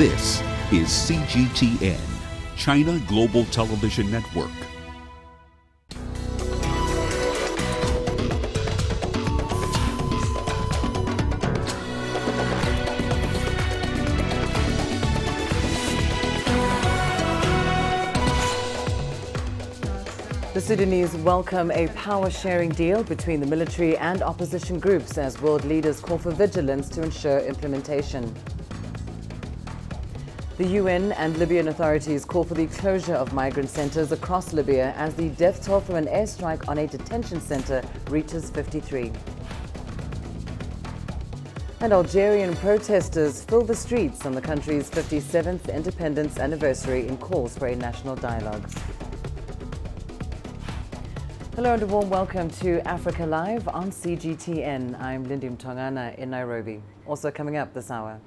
This is CGTN, China Global Television Network. The Sudanese welcome a power-sharing deal between the military and opposition groups as world leaders call for vigilance to ensure implementation. The UN and Libyan authorities call for the closure of migrant centers across Libya as the death toll from an airstrike on a detention center reaches 53. And Algerian protesters fill the streets on the country's 57th independence anniversary in calls for a national dialogue. Hello and a warm welcome to Africa Live on CGTN. I'm Lindy Mtongana in Nairobi. Also coming up this hour,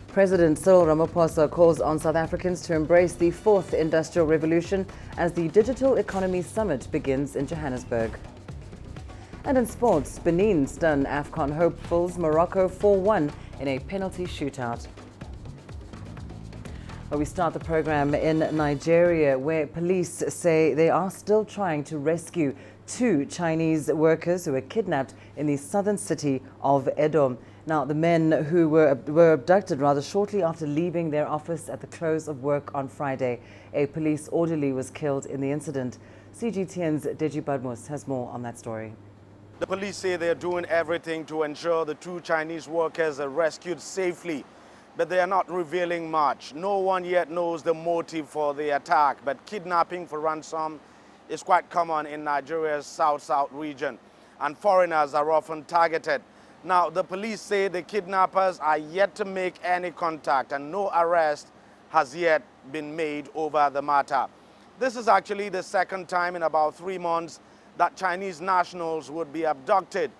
President Cyril Ramaphosa calls on South Africans to embrace the fourth industrial revolution as the Digital Economy Summit begins in Johannesburg. And in sports, Benin stun AFCON hopefuls Morocco 4-1 in a penalty shootout. Well, we start the program in Nigeria, where police say they are still trying to rescue two Chinese workers who were kidnapped in the southern city of Edo. Now, the men who were abducted rather shortly after leaving their office at the close of work on Friday. A police orderly was killed in the incident. CGTN's Deji Badmus has more on that story. The police say they're doing everything to ensure the two Chinese workers are rescued safely, but they are not revealing much. No one yet knows the motive for the attack, but kidnapping for ransom is quite common in Nigeria's South region, and foreigners are often targeted. Now, the police say the kidnappers are yet to make any contact and no arrest has yet been made over the matter. This is actually the second time in about 3 months that Chinese nationals would be abducted.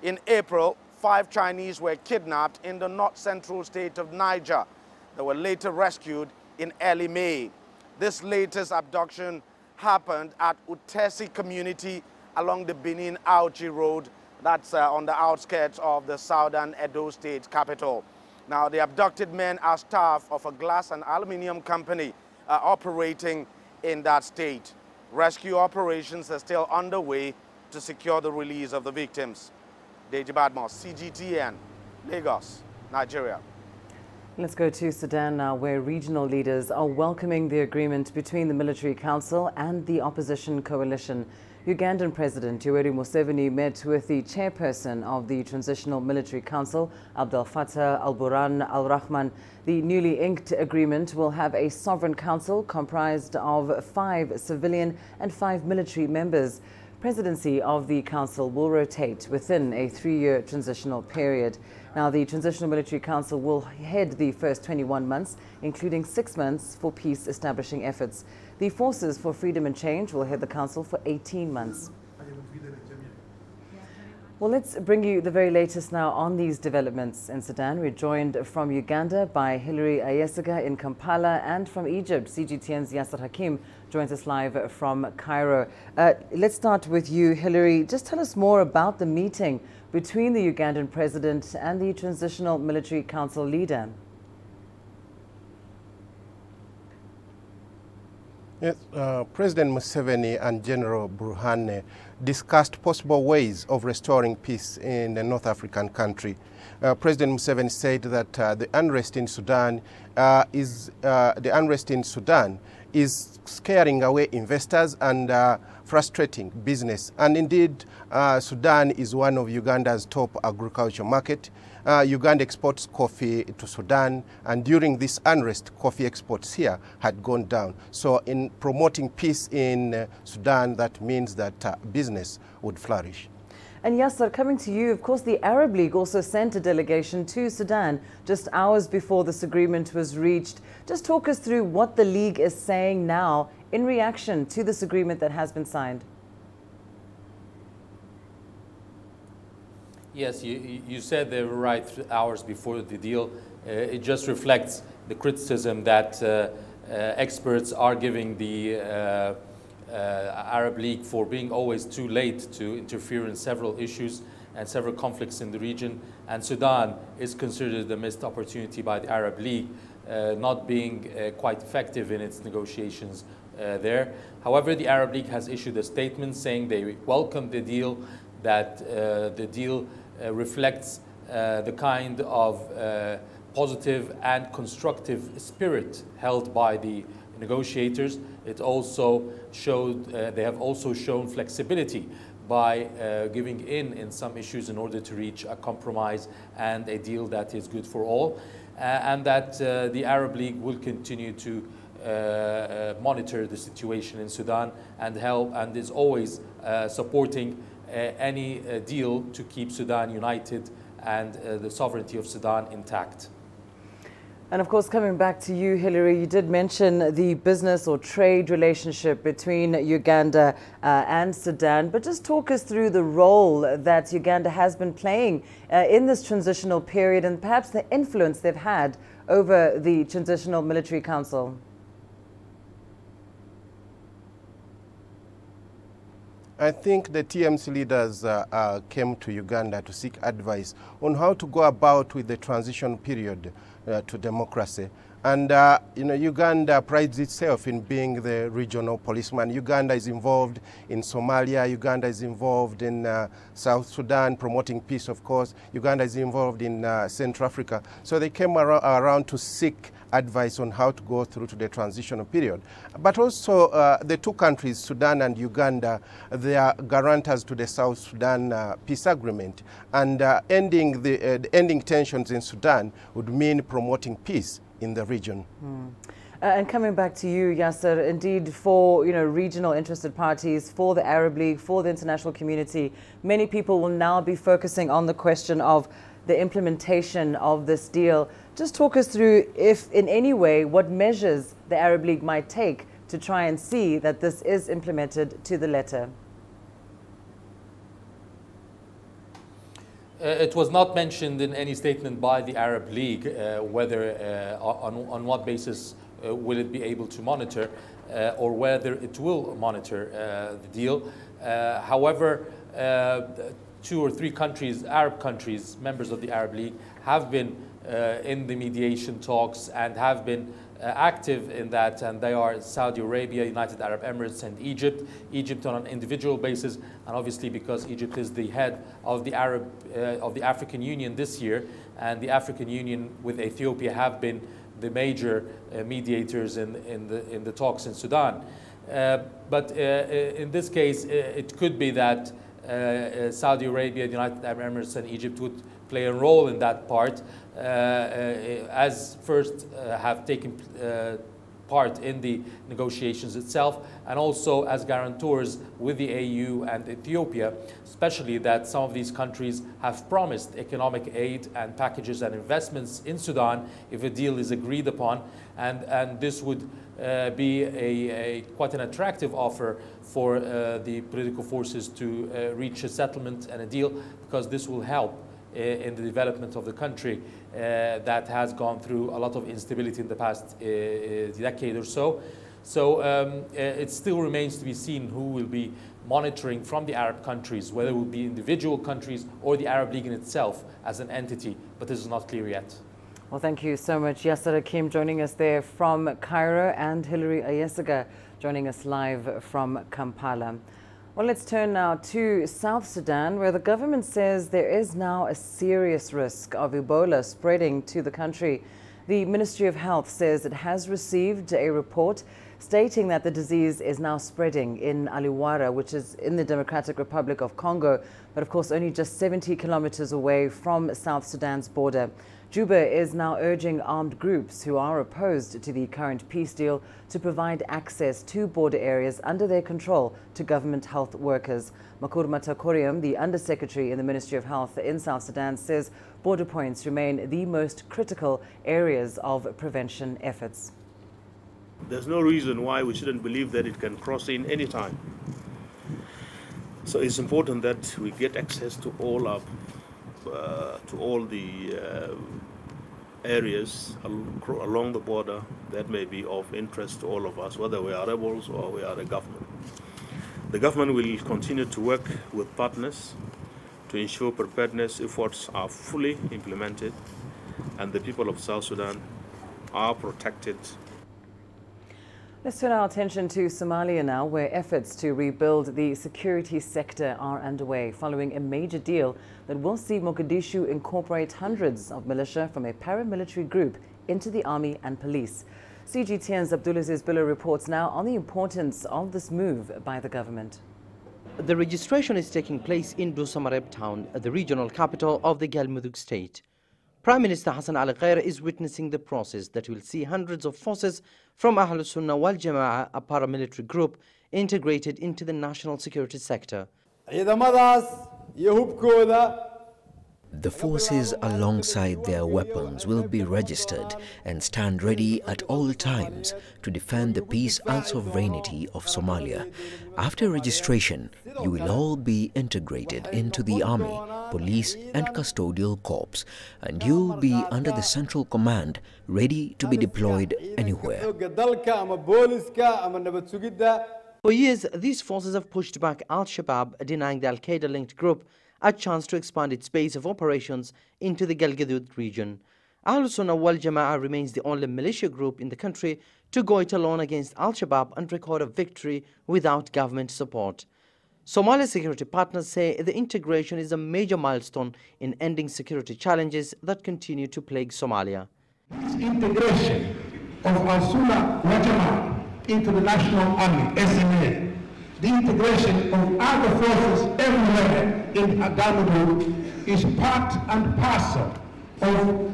In April, 5 Chinese were kidnapped in the north-central state of Niger. They were later rescued in early May. This latest abduction happened at Utesi community along the Benin-Auchi road. That's on the outskirts of the southern Edo state capital. Now, the abducted men are staff of a glass and aluminium company operating in that state. Rescue operations are still underway to secure the release of the victims. Deji Badmos, CGTN, Lagos, Nigeria. Let's go to Sudan now, where regional leaders are welcoming the agreement between the military council and the opposition coalition. Ugandan President Yoweri Museveni met with the chairperson of the Transitional Military Council, Abdel Fattah al-Burhan al-Rahman. The newly inked agreement will have a sovereign council comprised of 5 civilian and 5 military members. Presidency of the council will rotate within a 3-year transitional period. Now, the Transitional Military Council will head the first 21 months, including 6 months for peace establishing efforts. The Forces for Freedom and Change will head the council for 18 months. Well, let's bring you the very latest now on these developments in Sudan. We're joined from Uganda by Hilary Ayesiga in Kampala, and from Egypt, CGTN's Yasser Hakim joins us live from Cairo. Let's start with you, Hilary. Just tell us more about the meeting between the Ugandan president and the Transitional Military Council leader. Yes, President Museveni and General Burhan discussed possible ways of restoring peace in the North African country. President Museveni said that the unrest in Sudan is scaring away investors and frustrating business. And indeed, Sudan is one of Uganda's top agriculture market. Uganda exports coffee to Sudan, and during this unrest, coffee exports here had gone down. So in promoting peace in Sudan, that means that business would flourish. And Yasser, coming to you, of course, the Arab League also sent a delegation to Sudan just hours before this agreement was reached. Just talk us through what the League is saying now in reaction to this agreement that has been signed. Yes, you said they were right hours before the deal. It just reflects the criticism that experts are giving the Arab League for being always too late to interfere in several issues. and several conflicts in the region. And Sudan is considered a missed opportunity by the Arab League, not being quite effective in its negotiations there. However, the Arab League has issued a statement saying they welcome the deal, that the deal reflects the kind of positive and constructive spirit held by the negotiators. It also showed, they have also shown flexibility by giving in some issues in order to reach a compromise and a deal that is good for all, and that the Arab League will continue to monitor the situation in Sudan and help, and is always supporting any deal to keep Sudan united and the sovereignty of Sudan intact. And of course, coming back to you, Hilary, you did mention the business or trade relationship between Uganda and Sudan, but just talk us through the role that Uganda has been playing in this transitional period, and perhaps the influence they've had over the Transitional Military Council. I think the TMC leaders came to Uganda to seek advice on how to go about with the transition period to democracy. And Uganda prides itself in being the regional policeman. Uganda is involved in Somalia. Uganda is involved in South Sudan, promoting peace, of course. Uganda is involved in Central Africa. So they came around to seek advice on how to go through to the transitional period. But also the two countries, Sudan and Uganda, they are guarantors to the South Sudan peace agreement. And ending tensions in Sudan would mean promoting peace in the region. And coming back to you, Yasser, indeed for regional interested parties, for the Arab League, for the international community, many people will now be focusing on the question of the implementation of this deal. Just talk us through, if in any way, what measures the Arab League might take to try and see that this is implemented to the letter. It was not mentioned in any statement by the Arab League whether on what basis will it be able to monitor or whether it will monitor the deal. However, 2 or 3 countries, Arab countries, members of the Arab League, have been in the mediation talks and have been active in that, and they are Saudi Arabia, United Arab Emirates, and Egypt. Egypt on an individual basis, and obviously because Egypt is the head of the African Union this year, and the African Union with Ethiopia have been the major mediators in the talks in Sudan. But in this case, it could be that Saudi Arabia, the United Arab Emirates, and Egypt would play a role in that part, as first have taken part in the negotiations itself, and also as guarantors with the AU and Ethiopia, especially that some of these countries have promised economic aid and packages and investments in Sudan if a deal is agreed upon, and this would be quite an attractive offer for the political forces to reach a settlement and a deal, because this will help in the development of the country that has gone through a lot of instability in the past decade or so. So it still remains to be seen who will be monitoring from the Arab countries, whether it will be individual countries or the Arab League in itself as an entity, but this is not clear yet. Well, thank you so much, Yasser Hakim, joining us there from Cairo, and Hilary Ayesiga joining us live from Kampala. Well, let's turn now to South Sudan, where the government says there is now a serious risk of Ebola spreading to the country. The Ministry of Health says it has received a report stating that the disease is now spreading in Aliwara, which is in the Democratic Republic of Congo, but of course only just 70 kilometers away from South Sudan's border. Juba is now urging armed groups who are opposed to the current peace deal to provide access to border areas under their control to government health workers. Makur Matakoriam, the Undersecretary in the Ministry of Health in South Sudan, says border points remain the most critical areas of prevention efforts. There's no reason why we shouldn't believe that it can cross in any time. So it's important that we get access to all the areas along the border that may be of interest to all of us, whether we are rebels or we are the government. The government will continue to work with partners to ensure preparedness efforts are fully implemented and the people of South Sudan are protected. Let's turn our attention to Somalia now, where efforts to rebuild the security sector are underway following a major deal that will see Mogadishu incorporate hundreds of militia from a paramilitary group into the army and police. CGTN's Abdulaziz Billah reports now on the importance of this move by the government. The registration is taking place in Dusamareb town, the regional capital of the Galmudug state. Prime Minister Hassan Ali Khair is witnessing the process that will see hundreds of forces from Ahl Sunnah wal Jama'ah, a paramilitary group, integrated into the national security sector. The forces alongside their weapons will be registered and stand ready at all times to defend the peace and sovereignty of Somalia. After registration, you will all be integrated into the army, police and custodial corps, and you'll be under the central command, ready to be deployed anywhere. For years, these forces have pushed back Al-Shabaab, denying the Al-Qaeda-linked group a chance to expand its base of operations into the Galgaduud region. Ahl Sunnah wal Jama'ah remains the only militia group in the country to go it alone against Al-Shabaab and record a victory without government support. Somali security partners say the integration is a major milestone in ending security challenges that continue to plague Somalia. Integration of Ahl Sunnah wal Jama'ah into the National Army, SMA, the integration of other forces everywhere in Galmudug is part and parcel of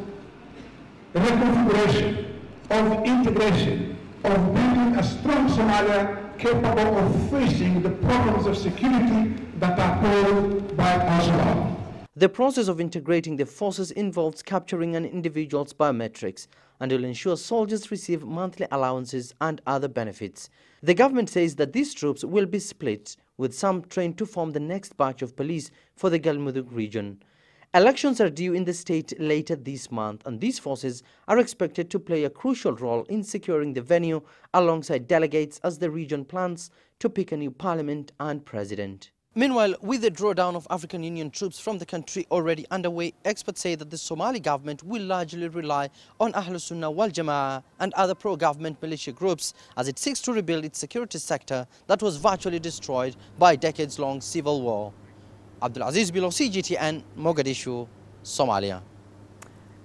reconfiguration, of integration, of building a strong Somalia capable of facing the problems of security that are posed by Al-Shabaab. The process of integrating the forces involves capturing an individual's biometrics and will ensure soldiers receive monthly allowances and other benefits. The government says that these troops will be split, with some trained to form the next batch of police for the Galmudug region. Elections are due in the state later this month, and these forces are expected to play a crucial role in securing the venue alongside delegates as the region plans to pick a new parliament and president. Meanwhile, with the drawdown of African Union troops from the country already underway, experts say that the Somali government will largely rely on Ahl Sunnah wal Jama'ah and other pro-government militia groups as it seeks to rebuild its security sector that was virtually destroyed by decades-long civil war. Abdulaziz Billah, CGTN, Mogadishu, Somalia.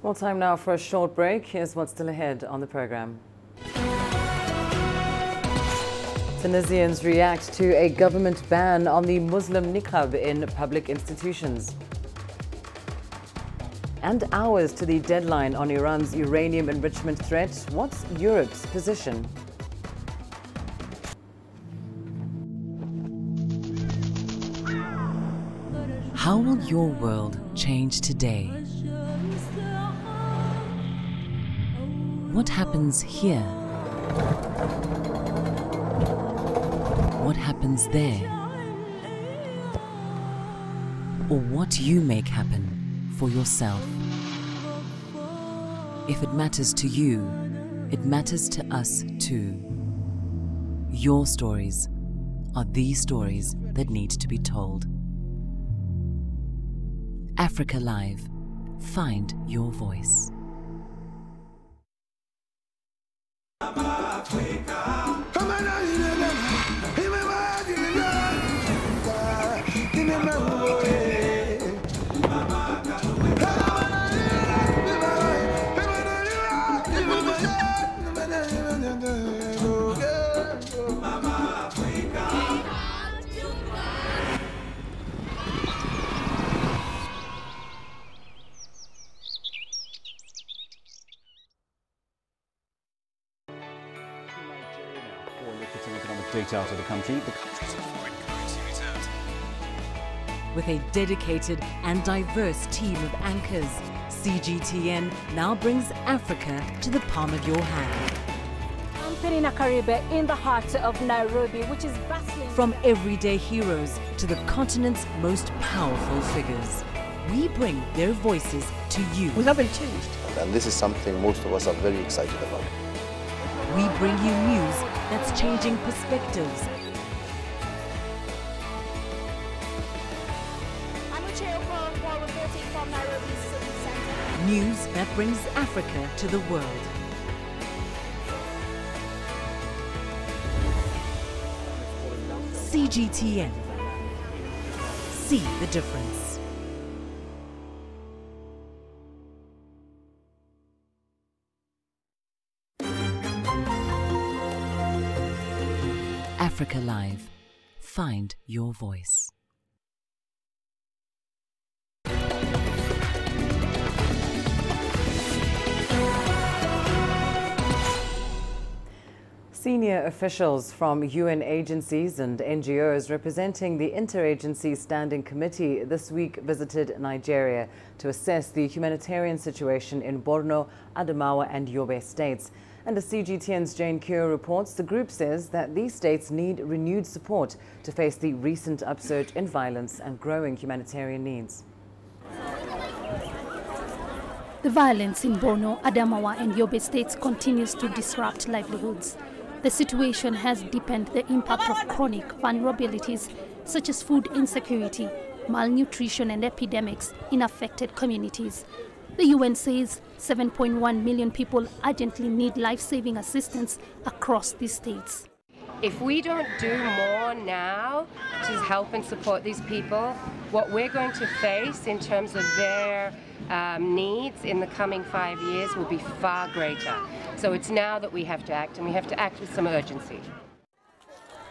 Well, time now for a short break. Here's what's still ahead on the program. Tunisians react to a government ban on the Muslim niqab in public institutions. And hours to the deadline on Iran's uranium enrichment threat. What's Europe's position? How will your world change today? What happens here? What happens there? Or what you make happen for yourself. If it matters to you, it matters to us too. Your stories are the stories that need to be told. Africa Live. Find your voice. Data out of the country. The country's foreign currency reserves. With a dedicated and diverse team of anchors, CGTN now brings Africa to the palm of your hand. I'm Perina Karibe in the heart of Nairobi, which is bustling. From everyday heroes to the continent's most powerful figures, we bring their voices to you. We haven't changed. And this is something most of us are very excited about. We bring you news that's changing perspectives. News that brings Africa to the world. CGTN. See the difference. Africa Live. Find your voice. Senior officials from UN agencies and NGOs representing the Interagency Standing Committee this week visited Nigeria to assess the humanitarian situation in Borno, Adamawa and Yobe states. And as CGTN's Jane Kyo reports, the group says that these states need renewed support to face the recent upsurge in violence and growing humanitarian needs. The violence in Borno, Adamawa and Yobe states continues to disrupt livelihoods. The situation has deepened the impact of chronic vulnerabilities such as food insecurity, malnutrition and epidemics in affected communities. The UN says 7.1 million people urgently need life-saving assistance across these states. If we don't do more now to help and support these people, what we're going to face in terms of their needs in the coming 5 years will be far greater. So it's now that we have to act, and we have to act with some urgency.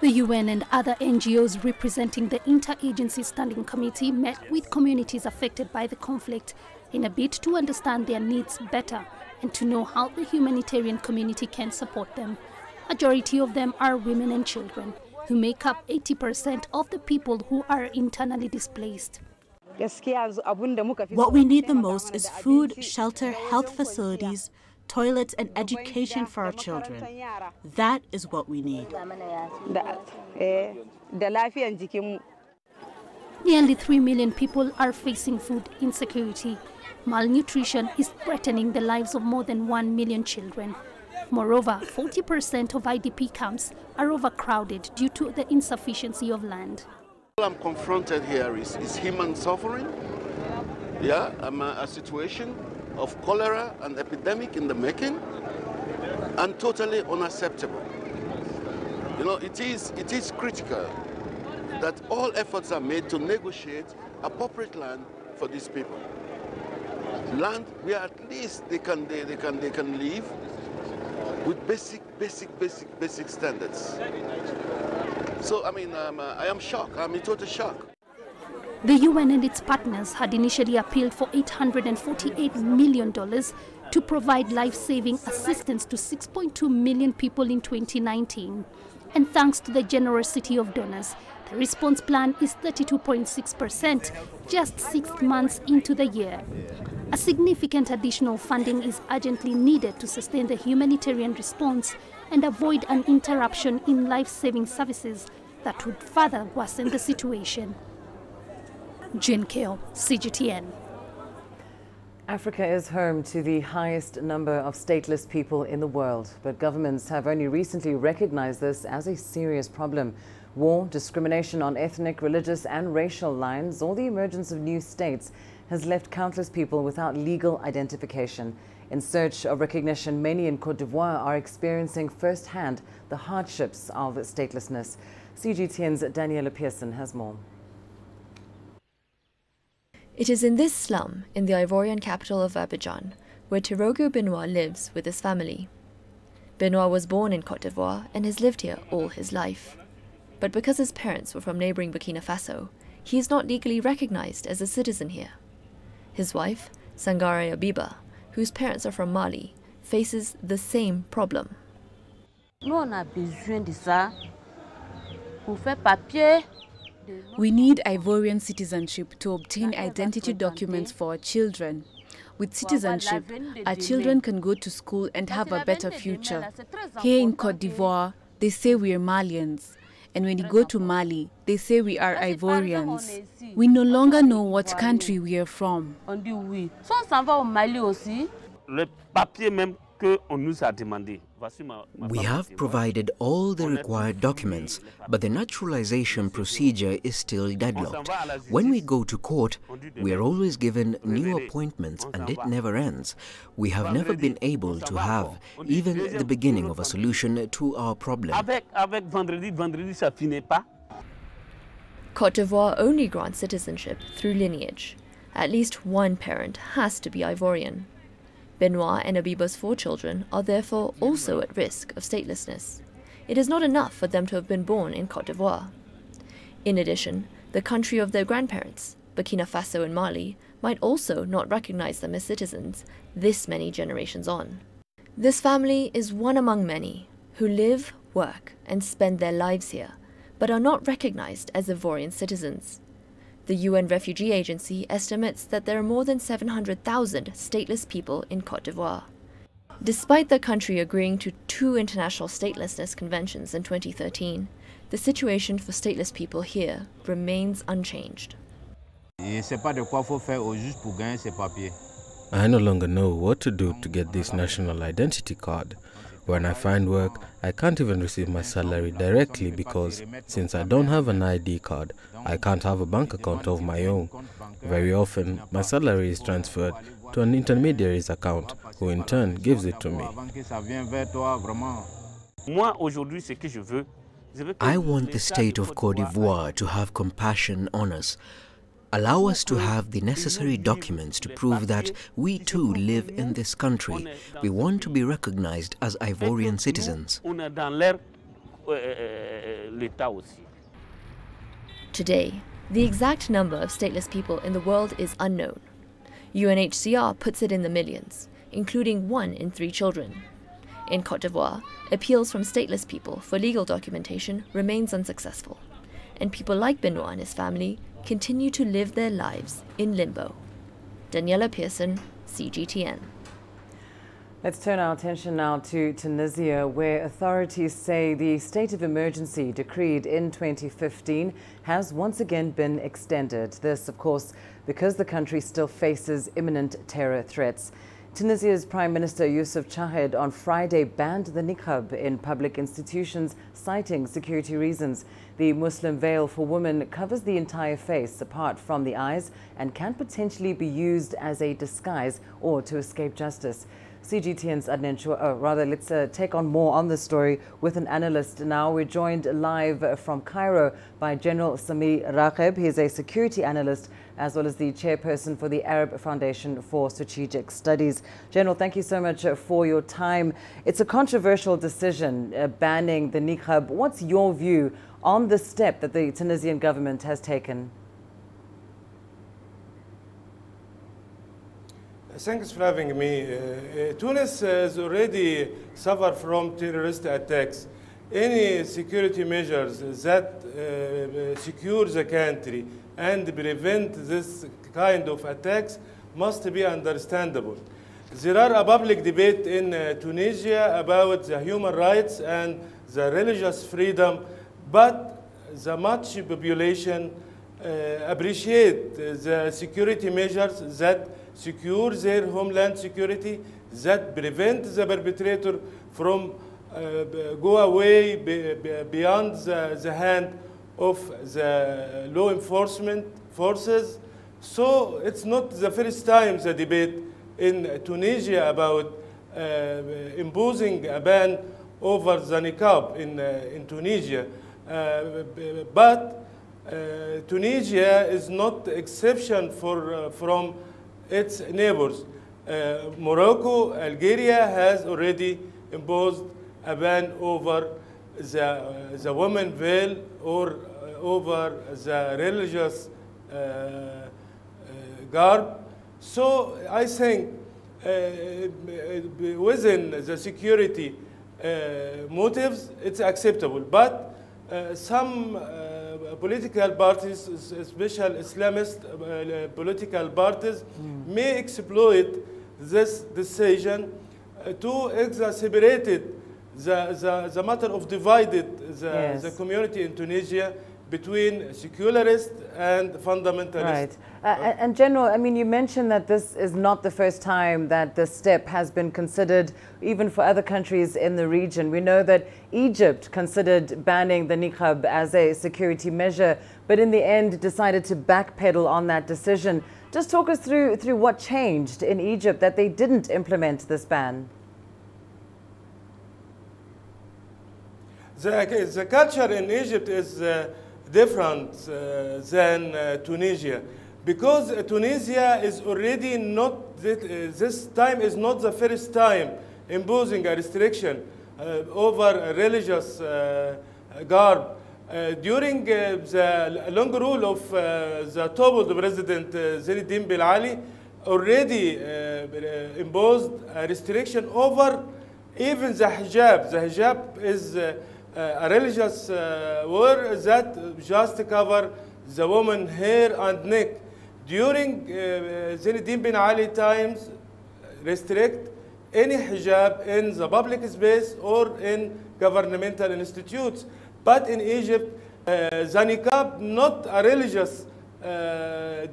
The UN and other NGOs representing the Interagency Standing Committee met with communities affected by the conflict in a bid to understand their needs better and to know how the humanitarian community can support them. Majority of them are women and children, who make up 80% of the people who are internally displaced. What we need the most is food, shelter, health facilities, toilets and education for our children. That is what we need. Nearly 3 million people are facing food insecurity. Malnutrition is threatening the lives of more than 1 million children. Moreover, 40% of IDP camps are overcrowded due to the insufficiency of land. What I'm confronted here is human suffering. A situation of cholera and epidemic in the making, and totally unacceptable. You know, it is critical that all efforts are made to negotiate appropriate land for these people. Land where at least they can live with basic standards. So I mean, I am shocked. I'm in total shock. The UN and its partners had initially appealed for $848 million to provide life-saving assistance to 6.2 million people in 2019. And thanks to the generosity of donors, the response plan is 32.6%, just 6 months into the year. A significant additional funding is urgently needed to sustain the humanitarian response and avoid an interruption in life-saving services that would further worsen the situation. Jane Kyo, CGTN. Africa is home to the highest number of stateless people in the world, but governments have only recently recognized this as a serious problem. War, discrimination on ethnic, religious and racial lines, or the emergence of new states has left countless people without legal identification. In search of recognition, many in Cote d'Ivoire are experiencing firsthand the hardships of statelessness. CGTN's Daniela Pearson has more. It is in this slum, in the Ivorian capital of Abidjan, where Terogu Benoit lives with his family. Benoit was born in Cote d'Ivoire and has lived here all his life. But because his parents were from neighbouring Burkina Faso, he is not legally recognized as a citizen here. His wife, Sangare Abiba, whose parents are from Mali, faces the same problem. We need Ivorian citizenship to obtain identity documents for our children. With citizenship, our children can go to school and have a better future. Here in Cote d'Ivoire, they say we are Malians. And when you go to Mali, they say we are Ivorians. We no longer know what country we are from. We have provided all the required documents, but the naturalization procedure is still deadlocked. When we go to court, we are always given new appointments and it never ends. We have never been able to have even the beginning of a solution to our problem. Cote d'Ivoire only grants citizenship through lineage. At least one parent has to be Ivorian. Benoit and Abiba's 4 children are therefore also at risk of statelessness. It is not enough for them to have been born in Cote d'Ivoire. In addition, the country of their grandparents, Burkina Faso and Mali, might also not recognize them as citizens this many generations on. This family is one among many who live, work, and spend their lives here, but are not recognized as Ivorian citizens. The UN Refugee Agency estimates that there are more than 700,000 stateless people in Cote d'Ivoire. Despite the country agreeing to 2 international statelessness conventions in 2013, the situation for stateless people here remains unchanged. I no longer know what to do to get this national identity card. When I find work, I can't even receive my salary directly because, since I don't have an ID card, I can't have a bank account of my own. Very often, my salary is transferred to an intermediary's account, who in turn gives it to me. I want the state of Cote d'Ivoire to have compassion on us. Allow us to have the necessary documents to prove that we too live in this country. We want to be recognized as Ivorian citizens. Today, the exact number of stateless people in the world is unknown. UNHCR puts it in the millions, including 1 in 3 children. In Cote d'Ivoire, appeals from stateless people for legal documentation remains unsuccessful, and people like Benoit and his family continue to live their lives in limbo. Daniela Pearson, CGTN. Let's turn our attention now to Tunisia, where authorities say the state of emergency decreed in 2015 has once again been extended. This, of course, because the country still faces imminent terror threats. Tunisia's Prime Minister Youssef Chahed on Friday banned the niqab in public institutions, citing security reasons. The Muslim veil for women covers the entire face apart from the eyes and can potentially be used as a disguise or to escape justice. CGTN's Adnan let's take on more on this story with an analyst now. We're joined live from Cairo by General Sami Ragheb. He is a security analyst as well as the chairperson for the Arab Foundation for Strategic Studies. General, thank you so much for your time. It's a controversial decision banning the niqab. What's your view on the step that the Tunisian government has taken? Thanks for having me. Tunis has already suffered from terrorist attacks. Any security measures that secure the country and prevent this kind of attacks must be understandable. There are a public debate in Tunisia about the human rights and the religious freedom, but the much population appreciate the security measures that secure their homeland security, that prevent the perpetrator from go away beyond the hand of the law enforcement forces. So it's not the first time the debate in Tunisia about imposing a ban over the niqab in Tunisia. But Tunisia is not exception from its neighbors. Morocco, Algeria has already imposed a ban over the women veil or over the religious garb. So I think within the security motives, it's acceptable. But some political parties, especially Islamist political parties, may exploit this decision to exacerbate the matter of divided the community in Tunisia between secularist and fundamentalist. Right. And General, I mean, you mentioned that this is not the first time that this step has been considered, even for other countries in the region. We know that Egypt considered banning the niqab as a security measure, but in the end decided to backpedal on that decision. Just talk us through what changed in Egypt that they didn't implement this ban. The culture in Egypt is different than Tunisia, because Tunisia is already not, this time is not the first time imposing a restriction over religious garb. During the long rule of the toppled president Zinedine Ben Ali, already imposed a restriction over even the hijab. The hijab is a religious wear that just cover the woman's hair and neck. During Zinedine Ben Ali times, restrict any hijab in the public space or in governmental institutes. But in Egypt, the niqab, not a religious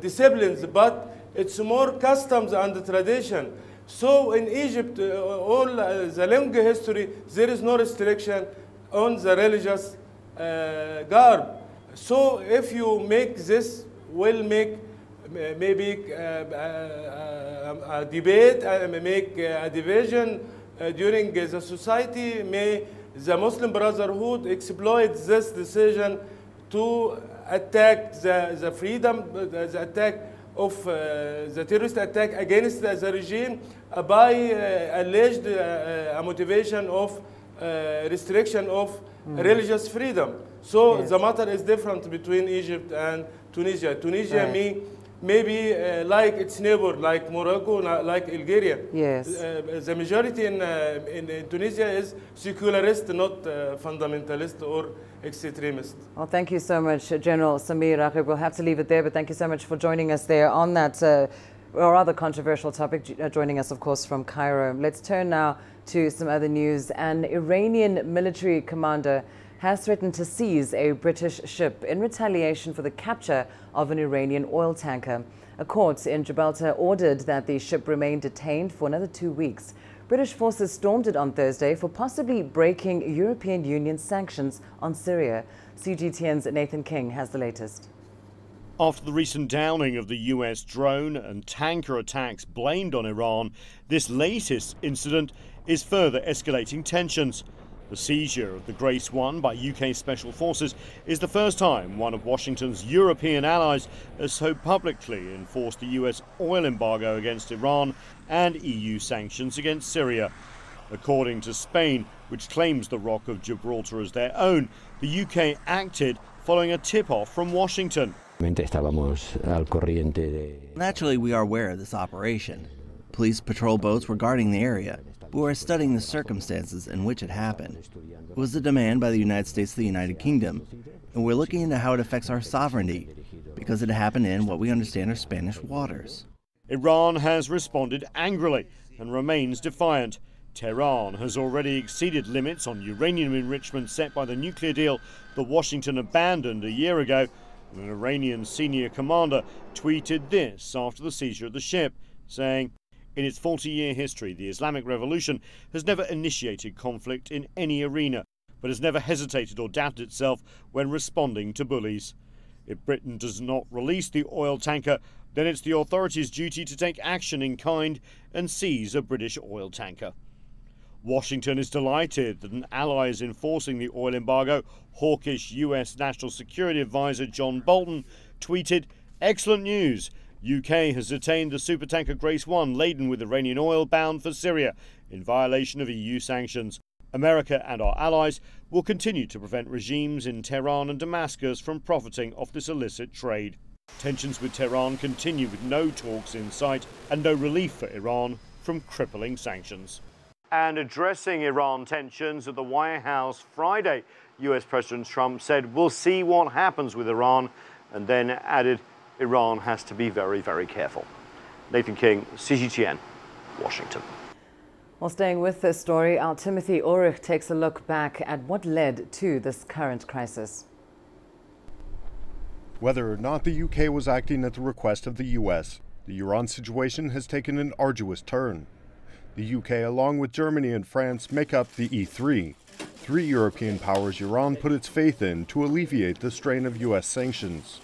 disciplines, but it's more customs and tradition. So in Egypt, all the long history, there is no restriction on the religious garb. So if you make this, will make maybe a debate, make a division during the society. May the Muslim Brotherhood exploit this decision to attack the freedom, the attack of the terrorist attack against the regime by alleged motivation of restriction of religious freedom. So yes, the matter is different between Egypt and Tunisia. Tunisia maybe like its neighbor, like Morocco, like Algeria. Yes. The majority in Tunisia is secularist, not fundamentalist or extremist. Well, thank you so much, General Samir Raghib. We'll have to leave it there, but thank you so much for joining us there on that rather controversial topic, joining us, of course, from Cairo. Let's turn now to some other news. An Iranian military commander has threatened to seize a British ship in retaliation for the capture of an Iranian oil tanker. A court in Gibraltar ordered that the ship remain detained for another 2 weeks. British forces stormed it on Thursday for possibly breaking European Union sanctions on Syria. CGTN's Nathan King has the latest. After the recent downing of the US drone and tanker attacks blamed on Iran, this latest incident is further escalating tensions. The seizure of the Grace 1 by UK Special Forces is the first time one of Washington's European allies has so publicly enforced the US oil embargo against Iran and EU sanctions against Syria. According to Spain, which claims the Rock of Gibraltar as their own, the UK acted following a tip-off from Washington. Naturally, we are aware of this operation. Police patrol boats were guarding the area, but we're studying the circumstances in which it happened. It was a demand by the United States to the United Kingdom, and we're looking into how it affects our sovereignty, because it happened in what we understand are Spanish waters. Iran has responded angrily and remains defiant. Tehran has already exceeded limits on uranium enrichment set by the nuclear deal that Washington abandoned a year ago. An Iranian senior commander tweeted this after the seizure of the ship, saying, "In its 40-year history, the Islamic Revolution has never initiated conflict in any arena, but has never hesitated or doubted itself when responding to bullies. If Britain does not release the oil tanker, then it's the authorities' duty to take action in kind and seize a British oil tanker." Washington is delighted that an ally is enforcing the oil embargo. Hawkish US National Security Advisor John Bolton tweeted, "Excellent news. UK has detained the supertanker Grace 1 laden with Iranian oil bound for Syria in violation of EU sanctions. America and our allies will continue to prevent regimes in Tehran and Damascus from profiting off this illicit trade." Tensions with Tehran continue with no talks in sight and no relief for Iran from crippling sanctions. And addressing Iran tensions at the White House Friday, US President Trump said, "We'll see what happens with Iran," and then added, "Iran has to be very, very careful." Nathan King, CGTN, Washington. Well, staying with this story, our Timothy Ulrich takes a look back at what led to this current crisis. Whether or not the UK was acting at the request of the US, the Iran situation has taken an arduous turn. The UK, along with Germany and France, make up the E3, three European powers Iran put its faith in to alleviate the strain of US sanctions.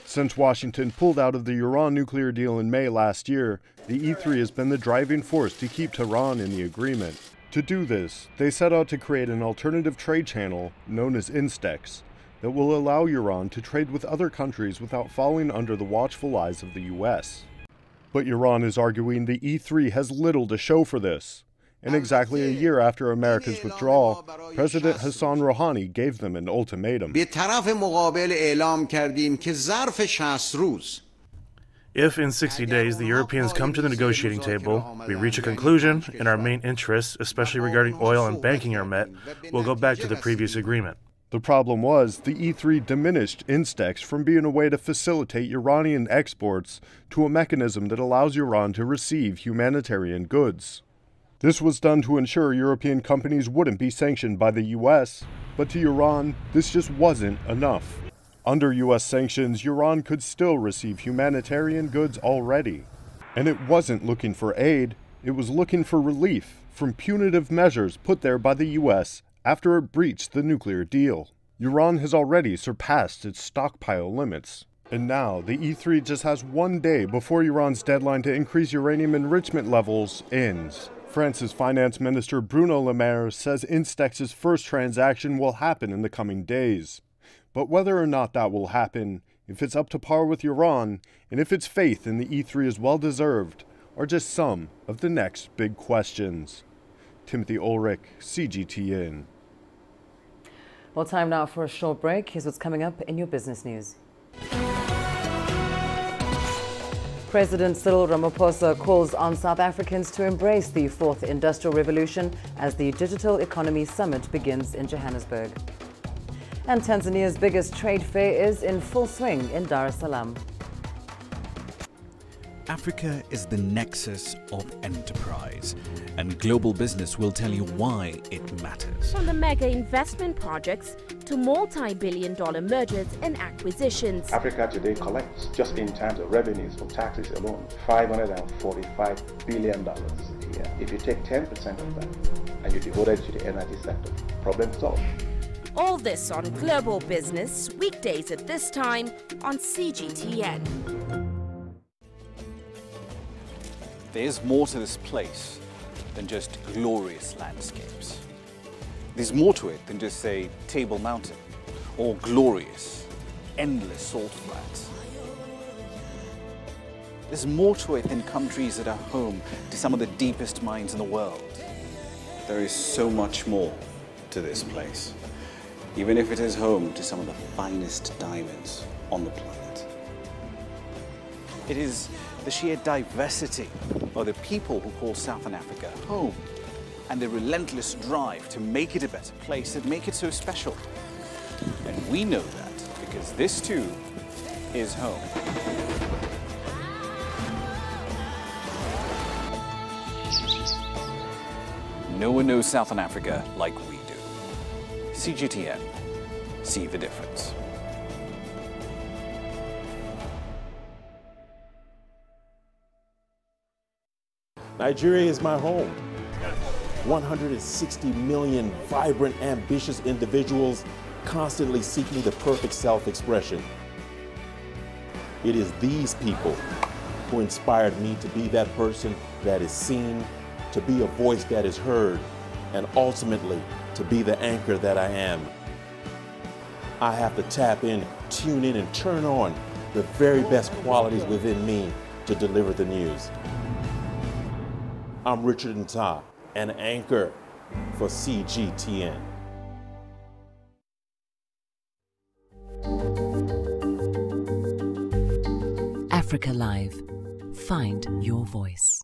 Since Washington pulled out of the Iran nuclear deal in May last year, the E3 has been the driving force to keep Tehran in the agreement. To do this, they set out to create an alternative trade channel known as INSTEX that will allow Iran to trade with other countries without falling under the watchful eyes of the US. But Iran is arguing the E3 has little to show for this. And exactly a year after America's withdrawal, President Hassan Rouhani gave them an ultimatum. If in 60 days the Europeans come to the negotiating table, we reach a conclusion, and our main interests, especially regarding oil and banking, are met, we'll go back to the previous agreement. The problem was the E3 diminished INSTEX from being a way to facilitate Iranian exports to a mechanism that allows Iran to receive humanitarian goods. This was done to ensure European companies wouldn't be sanctioned by the US, but to Iran, this just wasn't enough. Under US sanctions, Iran could still receive humanitarian goods already. And it wasn't looking for aid, it was looking for relief from punitive measures put there by the US after it breached the nuclear deal. Iran has already surpassed its stockpile limits. And now, the E3 just has 1 day before Iran's deadline to increase uranium enrichment levels ends. France's finance minister Bruno Le Maire says INSTEX's first transaction will happen in the coming days. But whether or not that will happen, if it's up to par with Iran, and if its faith in the E3 is well deserved, are just some of the next big questions. Timothy Ulrich, CGTN. Well, time now for a short break. Here's what's coming up in your business news. President Cyril Ramaphosa calls on South Africans to embrace the fourth industrial revolution as the Digital Economy Summit begins in Johannesburg. And Tanzania's biggest trade fair is in full swing in Dar es Salaam. Africa is the nexus of enterprise, and global business will tell you why it matters. From the mega investment projects to multi-billion-dollar mergers and acquisitions. Africa today collects, just in terms of revenues from taxes alone, $545 billion a year. If you take 10% of that and you devote it to the energy sector, problem solved. All this on Global Business, weekdays at this time on CGTN. There's more to this place than just glorious landscapes. There's more to it than just, say, Table Mountain or glorious, endless salt flats. There's more to it than countries that are home to some of the deepest mines in the world. There is so much more to this place, even if it is home to some of the finest diamonds on the planet. It is the sheer diversity of the people who call Southern Africa home, and the relentless drive to make it a better place that make it so special. And we know that because this too is home. No one knows Southern Africa like we do. CGTN, see the difference. Nigeria is my home. 160 million vibrant, ambitious individuals constantly seeking the perfect self-expression. It is these people who inspired me to be that person that is seen, to be a voice that is heard, and ultimately to be the anchor that I am. I have to tap in, tune in, and turn on the very best qualities within me to deliver the news. I'm Richard Nta, an anchor for CGTN. Africa Live. Find your voice.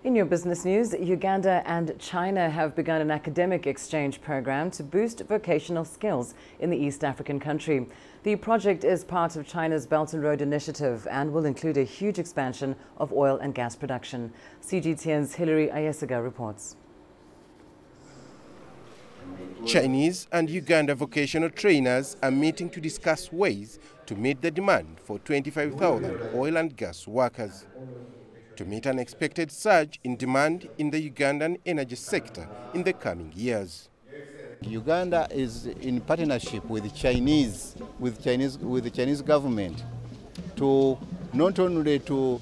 In your business news, Uganda and China have begun an academic exchange program to boost vocational skills in the East African country. The project is part of China's Belt and Road Initiative and will include a huge expansion of oil and gas production. CGTN's Hilary Ayesiga reports. Chinese and Uganda vocational trainers are meeting to discuss ways to meet the demand for 25,000 oil and gas workers. To meet an expected surge in demand in the Ugandan energy sector in the coming years. Uganda is in partnership with the Chinese government to not only to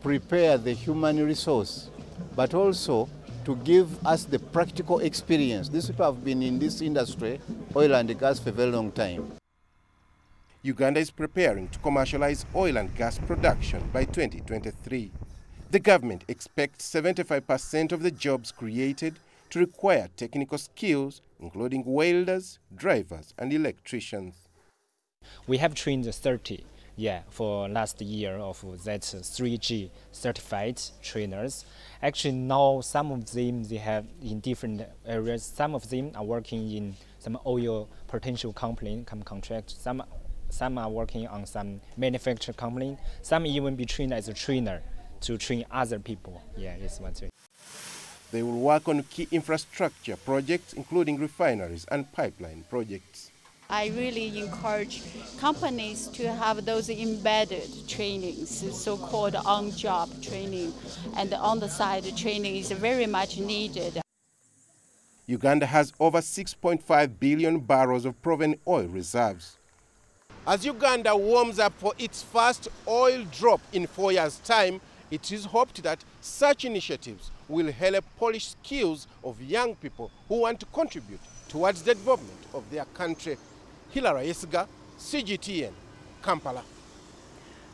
prepare the human resource, but also to give us the practical experience. These people have been in this industry, oil and gas, for a very long time. Uganda is preparing to commercialize oil and gas production by 2023. The government expects 75% of the jobs created to require technical skills, including welders, drivers, and electricians. We have trained 30, for last year of that 3G certified trainers. Actually, now some of them they have in different areas. Some of them are working in some oil potential company contract. Some are working on some manufacturing company. Some even be trained as a trainer to train other people. That's what's it. They will work on key infrastructure projects, including refineries and pipeline projects. I really encourage companies to have those embedded trainings, so-called on-job training, and on-the-side training is very much needed. Uganda has over 6.5 billion barrels of proven oil reserves. As Uganda warms up for its first oil drop in 4 years' time, it is hoped that such initiatives will help polish skills of young people who want to contribute towards the development of their country. Hilary Ayesiga, CGTN, Kampala.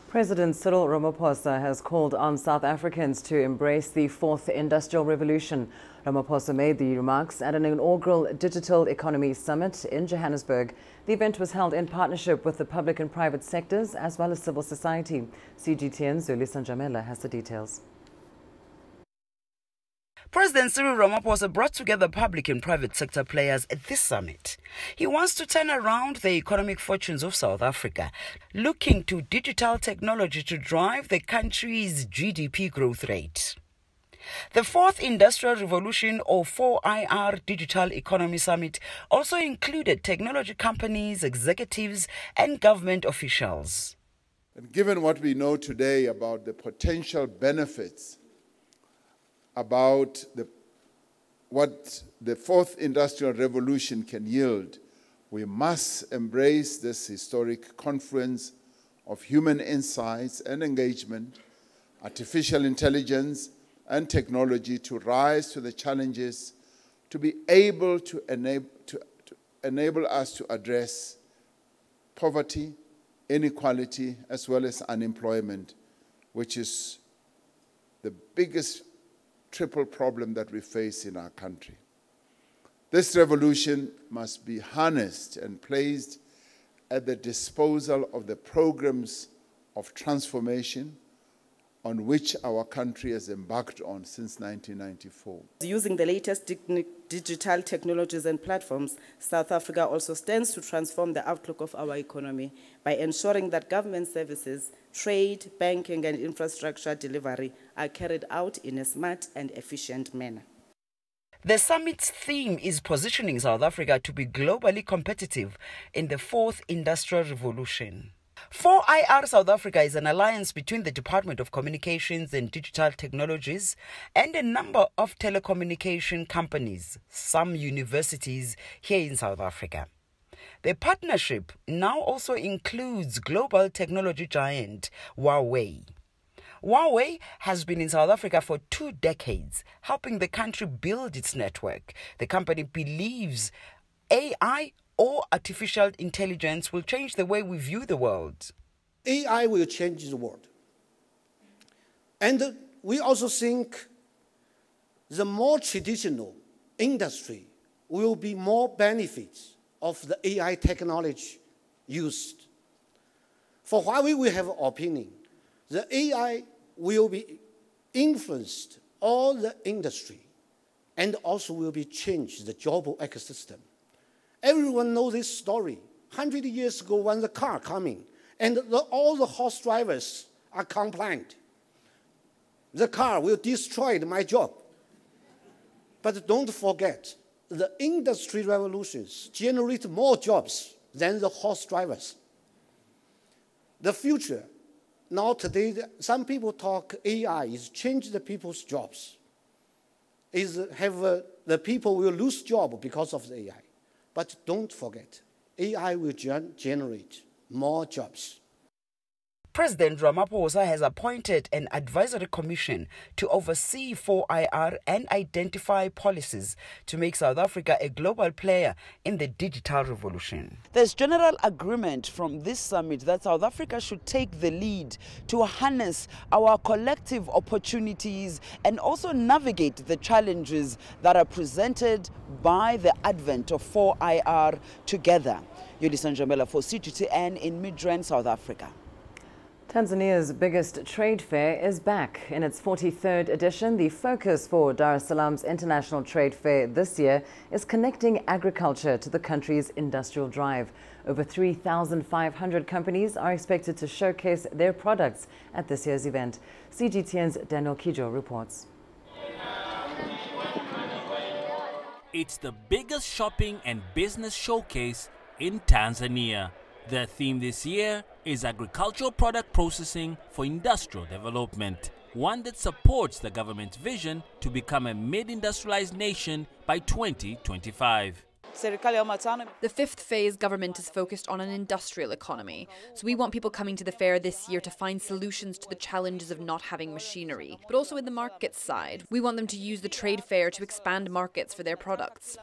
President Cyril Ramaphosa has called on South Africans to embrace the fourth industrial revolution. Ramaphosa made the remarks at an inaugural Digital Economy Summit in Johannesburg. The event was held in partnership with the public and private sectors as well as civil society. CGTN's Zulisa Njamela has the details. President Cyril Ramaphosa brought together public and private sector players at this summit. He wants to turn around the economic fortunes of South Africa, looking to digital technology to drive the country's GDP growth rate. The Fourth Industrial Revolution, or 4IR Digital Economy Summit, also included technology companies, executives, and government officials. And given what we know today about the potential benefits about what the Fourth Industrial Revolution can yield, we must embrace this historic confluence of human insights and engagement, artificial intelligence, and technology to rise to the challenges to be able to enable us to address poverty, inequality, as well as unemployment, which is the biggest triple problem that we face in our country. This revolution must be harnessed and placed at the disposal of the programs of transformation on which our country has embarked on since 1994. Using the latest digital technologies and platforms, South Africa also stands to transform the outlook of our economy by ensuring that government services, trade, banking, and infrastructure delivery are carried out in a smart and efficient manner. The summit's theme is positioning South Africa to be globally competitive in the Fourth Industrial Revolution. 4IR South Africa is an alliance between the Department of Communications and Digital Technologies and a number of telecommunication companies, some universities here in South Africa. The partnership now also includes global technology giant Huawei. Huawei has been in South Africa for 2 decades, helping the country build its network. The company believes AI or artificial intelligence will change the way we view the world. AI will change the world. And we also think the more traditional industry will be more benefits of the AI technology used. For Huawei, we have an opinion. The AI will be influenced all the industry and also will be changed the job ecosystem. Everyone knows this story. 100 years ago when the car coming and all the horse drivers are compliant. The car will destroy my job. But don't forget, the industry revolutions generate more jobs than the horse drivers. The future, now today, some people talk AI is change the people's jobs. The people will lose job because of the AI. But don't forget, AI will generate more jobs. President Ramaphosa has appointed an advisory commission to oversee 4IR and identify policies to make South Africa a global player in the digital revolution. There's general agreement from this summit that South Africa should take the lead to harness our collective opportunities and also navigate the challenges that are presented by the advent of 4IR together. Yudison Jamela for CGTN in Midrand, South Africa. Tanzania's biggest trade fair is back. In its 43rd edition, the focus for Dar es Salaam's International Trade Fair this year is connecting agriculture to the country's industrial drive. Over 3,500 companies are expected to showcase their products at this year's event. CGTN's Daniel Kijo reports. It's the biggest shopping and business showcase in Tanzania. The theme this year is agricultural product processing for industrial development, one that supports the government's vision to become a mid-industrialized nation by 2025. The fifth phase government is focused on an industrial economy. So we want people coming to the fair this year to find solutions to the challenges of not having machinery, but also in the market side. We want them to use the trade fair to expand markets for their products.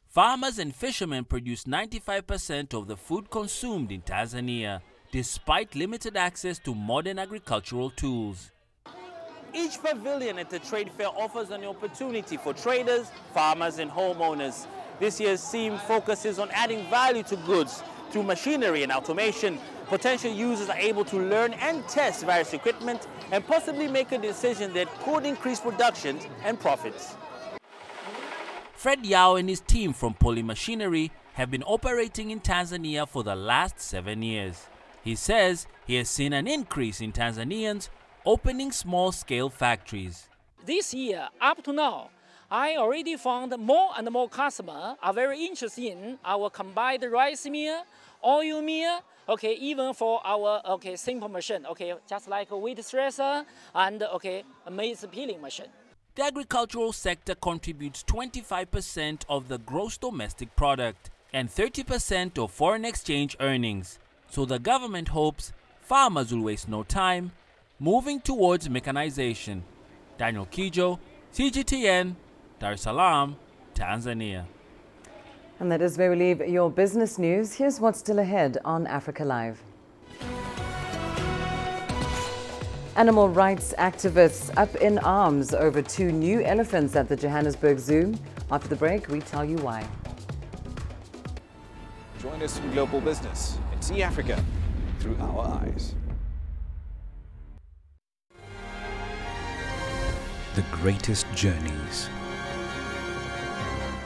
Farmers and fishermen produce 95% of the food consumed in Tanzania, despite limited access to modern agricultural tools. Each pavilion at the trade fair offers an opportunity for traders, farmers and homeowners. This year's theme focuses on adding value to goods through machinery and automation. Potential users are able to learn and test various equipment and possibly make a decision that could increase production and profits. Fred Yao and his team from Poly Machinery have been operating in Tanzania for the last 7 years. He says he has seen an increase in Tanzanians opening small-scale factories. This year, up to now, I already found more and more customers are very interested in our combined rice mill, oil mill, even for our simple machine, just like a wheat thresher and a maize peeling machine. The agricultural sector contributes 25% of the gross domestic product and 30% of foreign exchange earnings. So the government hopes farmers will waste no time moving towards mechanization. Daniel Kijo, CGTN, Dar es Salaam, Tanzania. And that is where we leave your business news. Here's what's still ahead on Africa Live. Animal rights activists up in arms over 2 new elephants at the Johannesburg Zoo. After the break, we tell you why. Join us in Global Business and see Africa through our eyes. The greatest journeys,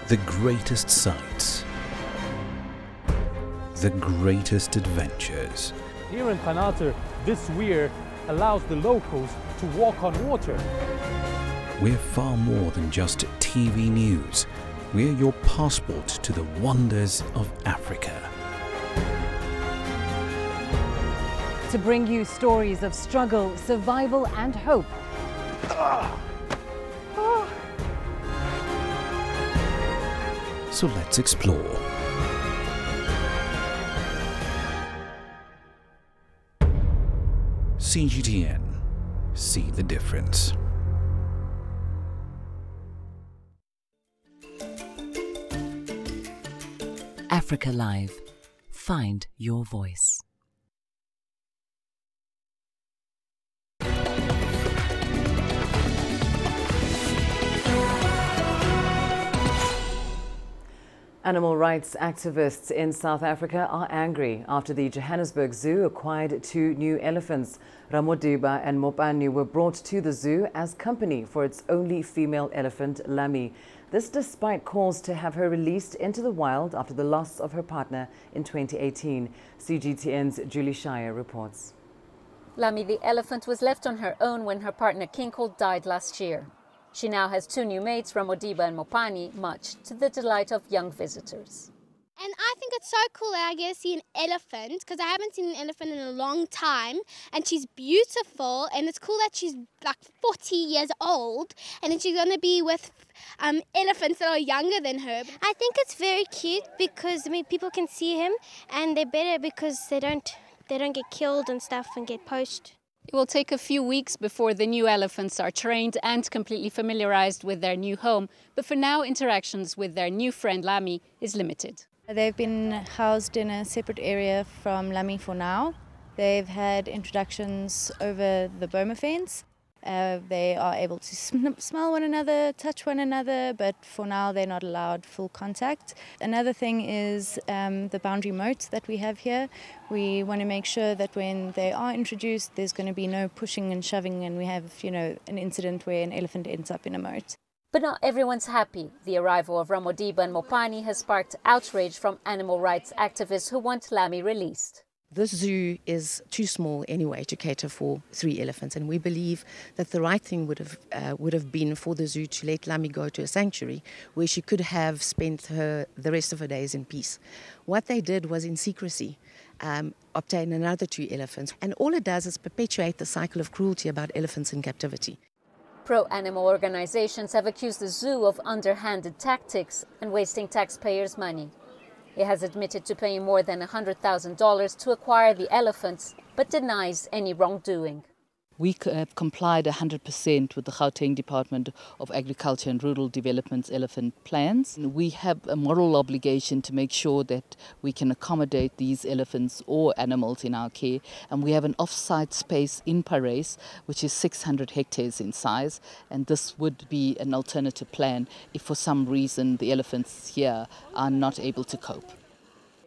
the greatest sights, the greatest adventures. Here in Panata, this weir allows the locals to walk on water. We're far more than just TV news. We're your passport to the wonders of Africa. To bring you stories of struggle, survival and hope. So let's explore. CGTN. See the difference. Africa Live. Find your voice. Animal rights activists in South Africa are angry after the Johannesburg Zoo acquired 2 new elephants. Ramodiba and Mopani were brought to the zoo as company for its only female elephant, Lami. This despite calls to have her released into the wild after the loss of her partner in 2018. CGTN's Julie Shire reports. Lami the elephant was left on her own when her partner King Cote died last year. She now has 2 new mates, Ramodiba and Mopani, much to the delight of young visitors. And I think it's so cool that I get to see an elephant, because I haven't seen an elephant in a long time, and she's beautiful, and it's cool that she's like 40 years old, and then she's going to be with elephants that are younger than her. I think it's very cute because people can see him, and they're better because they don't get killed and stuff and get poached. It will take a few weeks before the new elephants are trained and completely familiarized with their new home, but for now interactions with their new friend Lami is limited. They've been housed in a separate area from Lami for now. They've had introductions over the boma fence. They are able to smell one another, touch one another, but for now they're not allowed full contact. Another thing is the boundary moat that we have here. We want to make sure that when they are introduced, there's going to be no pushing and shoving, and we have, an incident where an elephant ends up in a moat. But not everyone's happy. The arrival of Ramodiba and Mopani has sparked outrage from animal rights activists who want Lami released. This zoo is too small anyway to cater for 3 elephants, and we believe that the right thing would have been for the zoo to let Lami go to a sanctuary where she could have spent the rest of her days in peace. What they did was, in secrecy, obtain another 2 elephants, and all it does is perpetuate the cycle of cruelty about elephants in captivity. Pro-animal organizations have accused the zoo of underhanded tactics and wasting taxpayers' money. It has admitted to paying more than $100,000 to acquire the elephants, but denies any wrongdoing. We have complied 100% with the Gauteng Department of Agriculture and Rural Development's elephant plans. We have a moral obligation to make sure that we can accommodate these elephants or animals in our care. And we have an off-site space in Parys, which is 600 hectares in size. And this would be an alternative plan if for some reason the elephants here are not able to cope.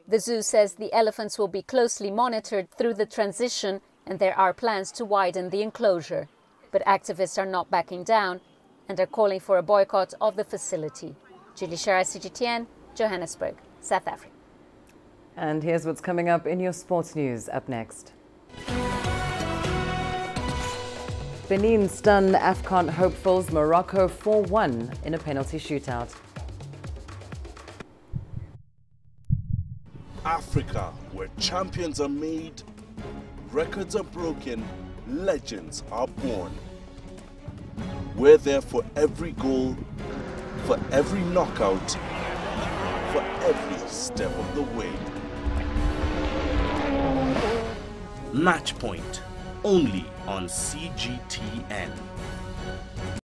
The zoo says the elephants will be closely monitored through the transition, and there are plans to widen the enclosure. But activists are not backing down and are calling for a boycott of the facility. Julie Shara, CGTN, Johannesburg, South Africa. And here's what's coming up in your sports news up next. Benin stun AFCON hopefuls, Morocco 4-1 in a penalty shootout. Africa, where champions are made, records are broken, legends are born. We're there for every goal, for every knockout, for every step of the way. Match Point, only on CGTN.